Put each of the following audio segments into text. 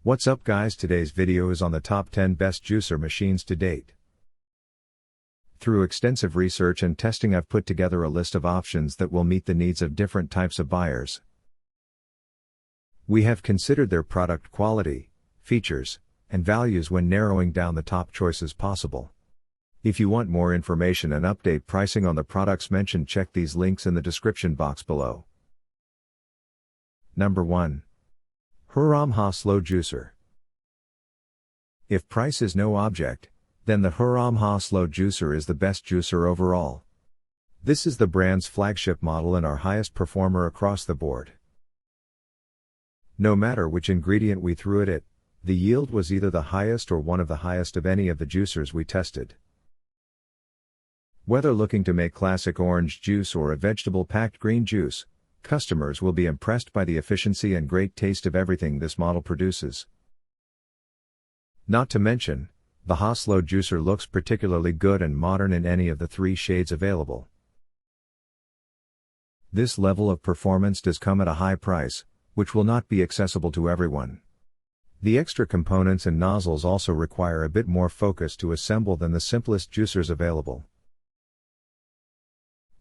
What's up guys, today's video is on the top 10 best juicer machines to date. Through extensive research and testing I've put together a list of options that will meet the needs of different types of buyers. We have considered their product quality, features, and values when narrowing down the top choices possible. If you want more information and update pricing on the products mentioned, check these links in the description box below. Number 1. Hurom Slow Juicer. If price is no object, then the Hurom Slow Juicer is the best juicer overall. This is the brand's flagship model and our highest performer across the board. No matter which ingredient we threw at it, the yield was either the highest or one of the highest of any of the juicers we tested. Whether looking to make classic orange juice or a vegetable-packed green juice, customers will be impressed by the efficiency and great taste of everything this model produces. Not to mention, the Slow Juicer looks particularly good and modern in any of the 3 shades available. This level of performance does come at a high price, which will not be accessible to everyone. The extra components and nozzles also require a bit more focus to assemble than the simplest juicers available.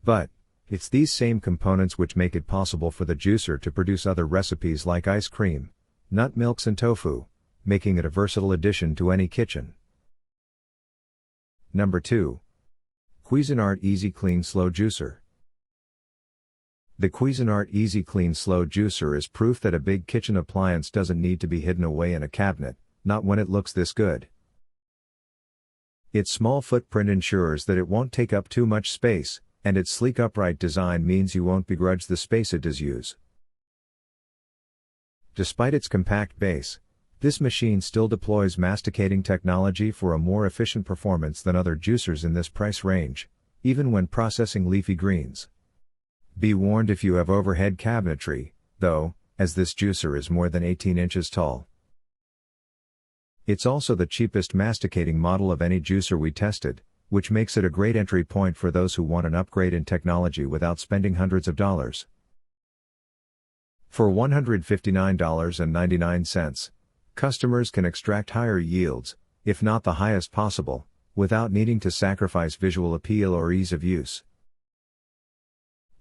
But it's these same components which make it possible for the juicer to produce other recipes like ice cream, nut milks and tofu, making it a versatile addition to any kitchen. Number 2. Cuisinart Easy Clean Slow Juicer. The Cuisinart Easy Clean Slow Juicer is proof that a big kitchen appliance doesn't need to be hidden away in a cabinet, not when it looks this good. Its small footprint ensures that it won't take up too much space, and its sleek upright design means you won't begrudge the space it does use. Despite its compact base, this machine still deploys masticating technology for a more efficient performance than other juicers in this price range, even when processing leafy greens. Be warned if you have overhead cabinetry, though, as this juicer is more than 18 inches tall. It's also the cheapest masticating model of any juicer we tested, which makes it a great entry point for those who want an upgrade in technology without spending hundreds of dollars. For $159.99, customers can extract higher yields, if not the highest possible, without needing to sacrifice visual appeal or ease of use.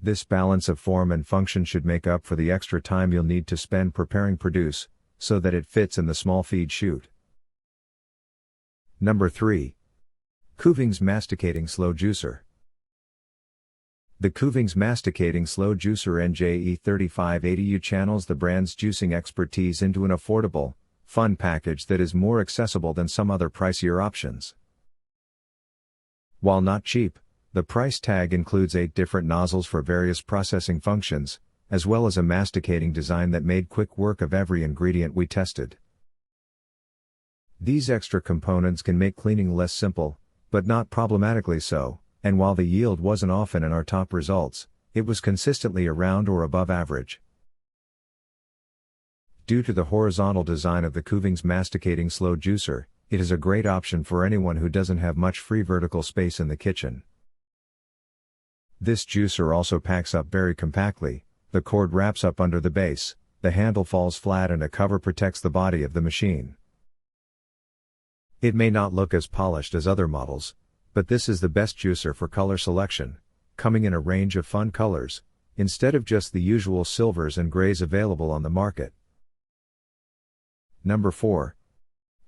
This balance of form and function should make up for the extra time you'll need to spend preparing produce, so that it fits in the small feed chute. Number 3. Kuvings Masticating Slow Juicer. The Kuvings Masticating Slow Juicer NJE3580U channels the brand's juicing expertise into an affordable, fun package that is more accessible than some other pricier options. While not cheap, the price tag includes 8 different nozzles for various processing functions, as well as a masticating design that made quick work of every ingredient we tested. These extra components can make cleaning less simple, but not problematically so, and while the yield wasn't often in our top results, it was consistently around or above average. Due to the horizontal design of the Kuvings Masticating Slow Juicer, it is a great option for anyone who doesn't have much free vertical space in the kitchen. This juicer also packs up very compactly, the cord wraps up under the base, the handle falls flat and a cover protects the body of the machine. It may not look as polished as other models, but this is the best juicer for color selection, coming in a range of fun colors, instead of just the usual silvers and grays available on the market. Number 4.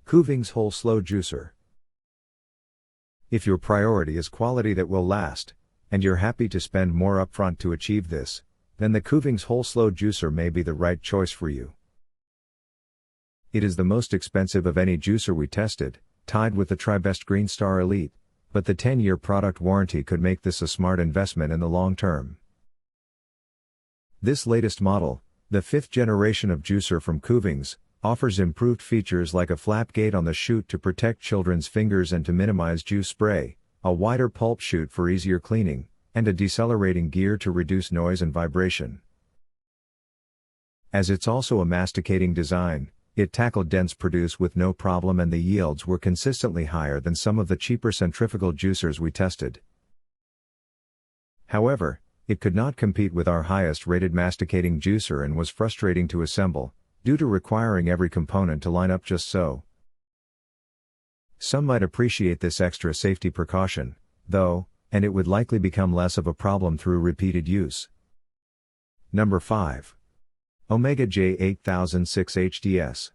Kuvings Whole Slow Juicer. If your priority is quality that will last, and you're happy to spend more upfront to achieve this, then the Kuvings Whole Slow Juicer may be the right choice for you. It is the most expensive of any juicer we tested, tied with the TriBest Green Star Elite, but the 10-year product warranty could make this a smart investment in the long term. This latest model, the 5th generation of juicer from Kuvings, offers improved features like a flap gate on the chute to protect children's fingers and to minimize juice spray, a wider pulp chute for easier cleaning, and a decelerating gear to reduce noise and vibration. As it's also a masticating design, it tackled dense produce with no problem and the yields were consistently higher than some of the cheaper centrifugal juicers we tested. However, it could not compete with our highest rated masticating juicer and was frustrating to assemble, due to requiring every component to line up just so. Some might appreciate this extra safety precaution, though, and it would likely become less of a problem through repeated use. Number 5. Omega J8006 HDS.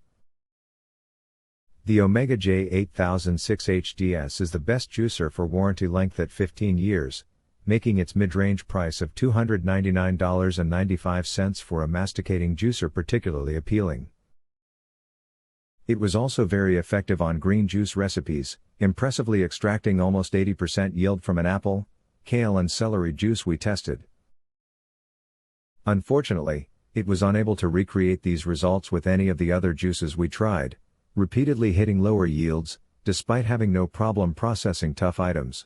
The Omega J8006 HDS is the best juicer for warranty length at 15 years, making its mid-range price of $299.95 for a masticating juicer particularly appealing. It was also very effective on green juice recipes, impressively extracting almost 80% yield from an apple, kale and celery juice we tested. Unfortunately, it was unable to recreate these results with any of the other juices we tried, repeatedly hitting lower yields, despite having no problem processing tough items.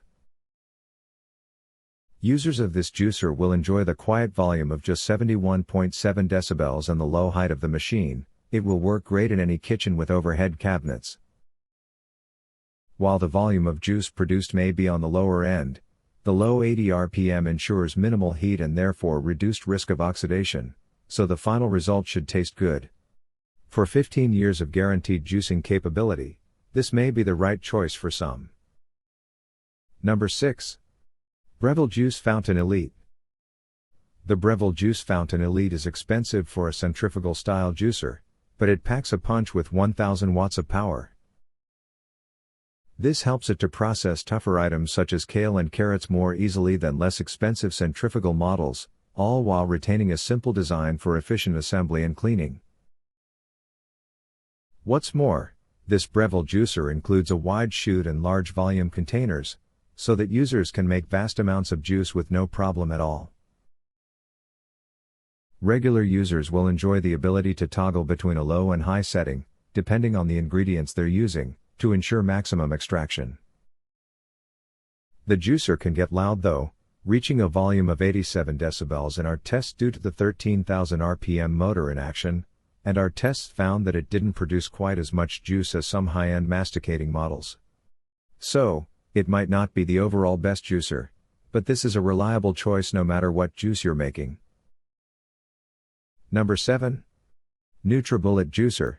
Users of this juicer will enjoy the quiet volume of just 71.7 decibels and the low height of the machine. It will work great in any kitchen with overhead cabinets. While the volume of juice produced may be on the lower end, the low 80 RPM ensures minimal heat and therefore reduced risk of oxidation, so the final result should taste good. For 15 years of guaranteed juicing capability, this may be the right choice for some. Number 6. Breville Juice Fountain Elite. The Breville Juice Fountain Elite is expensive for a centrifugal style juicer, but it packs a punch with 1000 watts of power. This helps it to process tougher items such as kale and carrots more easily than less expensive centrifugal models, all while retaining a simple design for efficient assembly and cleaning. What's more, this Breville juicer includes a wide chute and large volume containers, so that users can make vast amounts of juice with no problem at all. Regular users will enjoy the ability to toggle between a low and high setting, depending on the ingredients they're using, to ensure maximum extraction. The juicer can get loud though, reaching a volume of 87 decibels in our tests due to the 13,000 RPM motor in action, and our tests found that it didn't produce quite as much juice as some high-end masticating models. So, it might not be the overall best juicer, but this is a reliable choice no matter what juice you're making. Number 7. Nutribullet Juicer.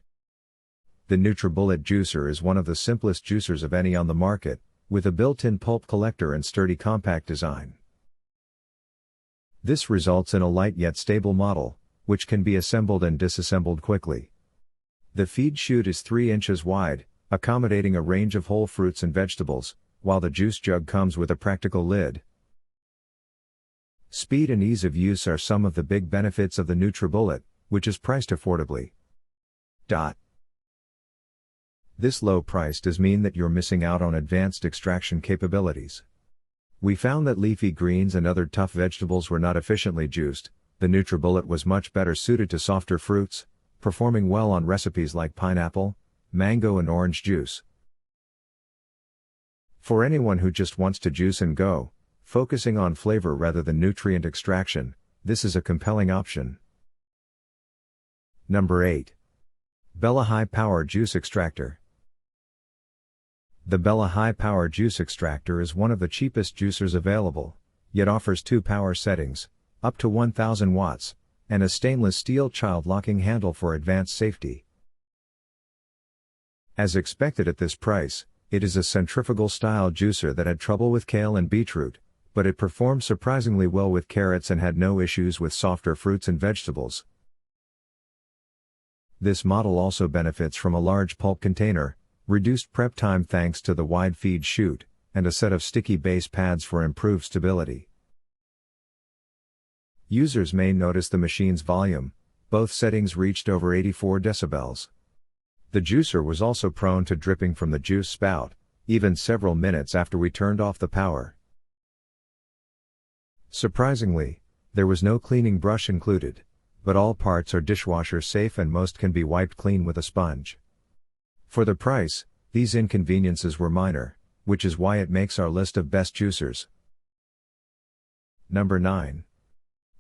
The Nutribullet Juicer is one of the simplest juicers of any on the market, with a built-in pulp collector and sturdy compact design. This results in a light yet stable model, which can be assembled and disassembled quickly. The feed chute is 3 inches wide, accommodating a range of whole fruits and vegetables, while the juice jug comes with a practical lid. Speed and ease of use are some of the big benefits of the Nutribullet, which is priced affordably. This low price does mean that you're missing out on advanced extraction capabilities. We found that leafy greens and other tough vegetables were not efficiently juiced. The Nutribullet was much better suited to softer fruits, performing well on recipes like pineapple, mango and orange juice. For anyone who just wants to juice and go, focusing on flavor rather than nutrient extraction, this is a compelling option. Number 8. Bella High Power Juice Extractor. The Bella High Power Juice Extractor is one of the cheapest juicers available, yet offers 2 power settings, up to 1000 watts, and a stainless steel child locking handle for advanced safety. As expected at this price, it is a centrifugal style juicer that had trouble with kale and beetroot, but it performed surprisingly well with carrots and had no issues with softer fruits and vegetables. This model also benefits from a large pulp container, reduced prep time thanks to the wide feed chute, and a set of sticky base pads for improved stability. Users may notice the machine's volume, both settings reached over 84 decibels. The juicer was also prone to dripping from the juice spout, even several minutes after we turned off the power. Surprisingly, there was no cleaning brush included, but all parts are dishwasher safe and most can be wiped clean with a sponge. For the price, these inconveniences were minor, which is why it makes our list of best juicers. Number 9.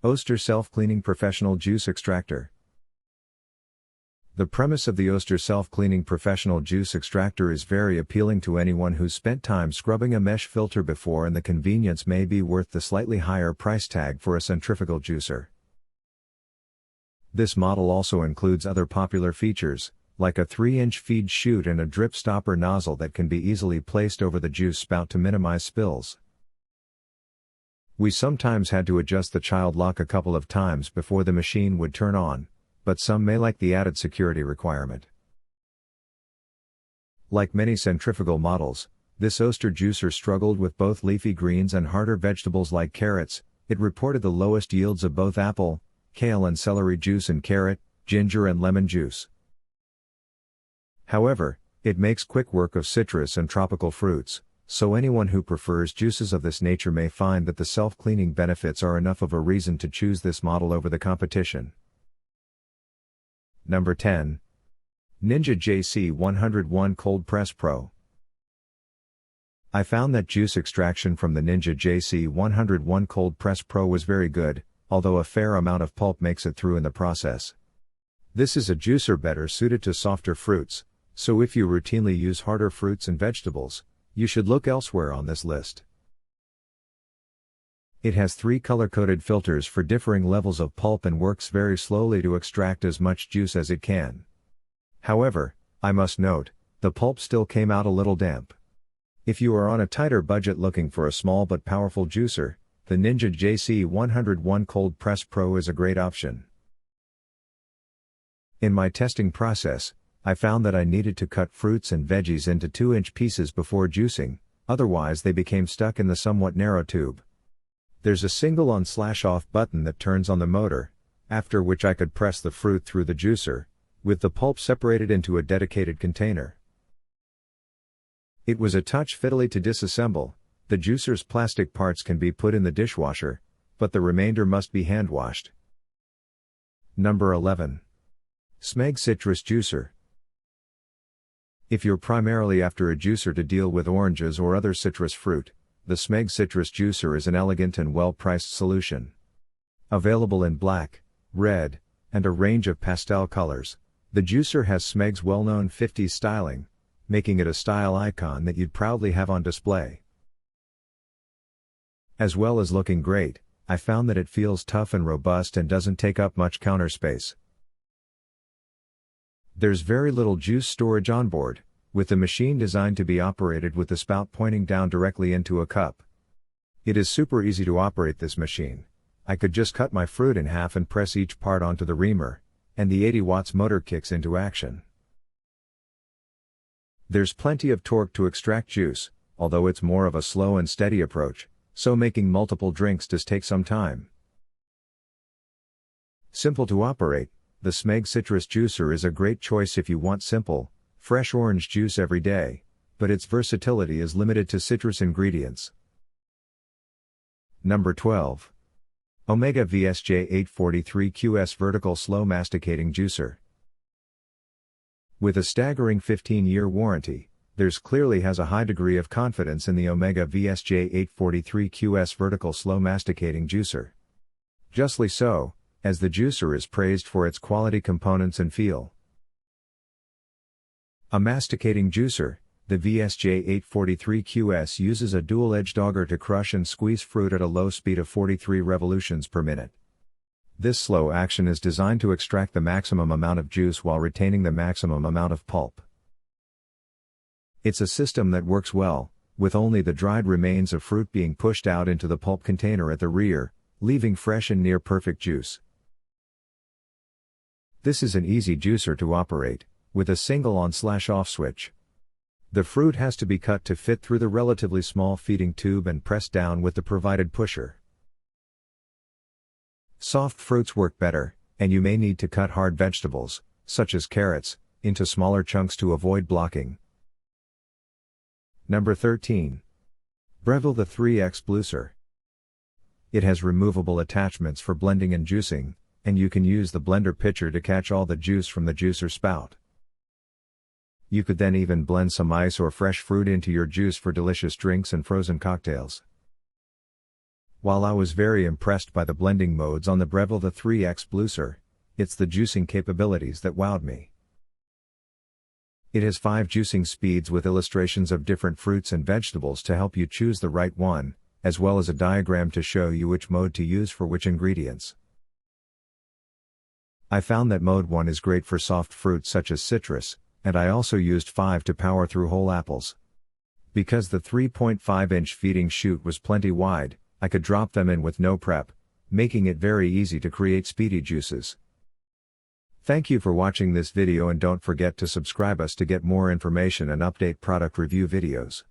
Oster Self-Cleaning Professional Juice Extractor. The premise of the Oster Self-Cleaning Professional Juice Extractor is very appealing to anyone who's spent time scrubbing a mesh filter before, and the convenience may be worth the slightly higher price tag for a centrifugal juicer. This model also includes other popular features, like a 3-inch feed chute and a drip stopper nozzle that can be easily placed over the juice spout to minimize spills. We sometimes had to adjust the child lock a couple of times before the machine would turn on, but some may like the added security requirement. Like many centrifugal models, this Oster juicer struggled with both leafy greens and harder vegetables like carrots. It reported the lowest yields of both apple, kale and celery juice and carrot, ginger and lemon juice. However, it makes quick work of citrus and tropical fruits, so anyone who prefers juices of this nature may find that the self-cleaning benefits are enough of a reason to choose this model over the competition. Number 10. Ninja JC101 Cold Press Pro. I found that juice extraction from the Ninja JC101 Cold Press Pro was very good, although a fair amount of pulp makes it through in the process. This is a juicer better suited to softer fruits, so if you routinely use harder fruits and vegetables, you should look elsewhere on this list. It has 3 color-coded filters for differing levels of pulp and works very slowly to extract as much juice as it can. However, I must note, the pulp still came out a little damp. If you are on a tighter budget looking for a small but powerful juicer, the Ninja JC101 Cold Press Pro is a great option. In my testing process, I found that I needed to cut fruits and veggies into 2-inch pieces before juicing, otherwise they became stuck in the somewhat narrow tube. There's a single on/off button that turns on the motor, after which I could press the fruit through the juicer, with the pulp separated into a dedicated container. It was a touch fiddly to disassemble. The juicer's plastic parts can be put in the dishwasher, but the remainder must be hand washed. Number 11. SMEG Citrus Juicer. If you're primarily after a juicer to deal with oranges or other citrus fruit, the SMEG Citrus Juicer is an elegant and well-priced solution. Available in black, red, and a range of pastel colors, the juicer has SMEG's well-known 50s styling, making it a style icon that you'd proudly have on display. As well as looking great, I found that it feels tough and robust and doesn't take up much counter space. There's very little juice storage on board, with the machine designed to be operated with the spout pointing down directly into a cup. It is super easy to operate this machine. I could just cut my fruit in half and press each part onto the reamer, and the 80 watts motor kicks into action. There's plenty of torque to extract juice, although it's more of a slow and steady approach, so making multiple drinks does take some time. Simple to operate, the SMEG Citrus Juicer is a great choice if you want simple, fresh orange juice every day, but its versatility is limited to citrus ingredients. Number 12. Omega VSJ843QS Vertical Slow Masticating Juicer. With a staggering 15-year warranty, there's clearly has a high degree of confidence in the Omega VSJ843QS Vertical Slow Masticating Juicer. Justly so, as the juicer is praised for its quality components and feel. A masticating juicer, the VSJ843QS uses a dual-edged auger to crush and squeeze fruit at a low speed of 43 revolutions per minute. This slow action is designed to extract the maximum amount of juice while retaining the maximum amount of pulp. It's a system that works well, with only the dried remains of fruit being pushed out into the pulp container at the rear, leaving fresh and near-perfect juice. This is an easy juicer to operate, with a single on/off switch. The fruit has to be cut to fit through the relatively small feeding tube and pressed down with the provided pusher. Soft fruits work better, and you may need to cut hard vegetables, such as carrots, into smaller chunks to avoid blocking. Number 13. Breville the 3X Blucier. It has removable attachments for blending and juicing, and you can use the blender pitcher to catch all the juice from the juicer spout. You could then even blend some ice or fresh fruit into your juice for delicious drinks and frozen cocktails. While I was very impressed by the blending modes on the Breville the 3X Blucier, it's the juicing capabilities that wowed me. It has 5 juicing speeds with illustrations of different fruits and vegetables to help you choose the right one, as well as a diagram to show you which mode to use for which ingredients. I found that mode 1 is great for soft fruits such as citrus, and I also used 5 to power through whole apples. Because the 3.5-inch feeding chute was plenty wide, I could drop them in with no prep, making it very easy to create speedy juices. Thank you for watching this video and don't forget to subscribe us to get more information and update product review videos.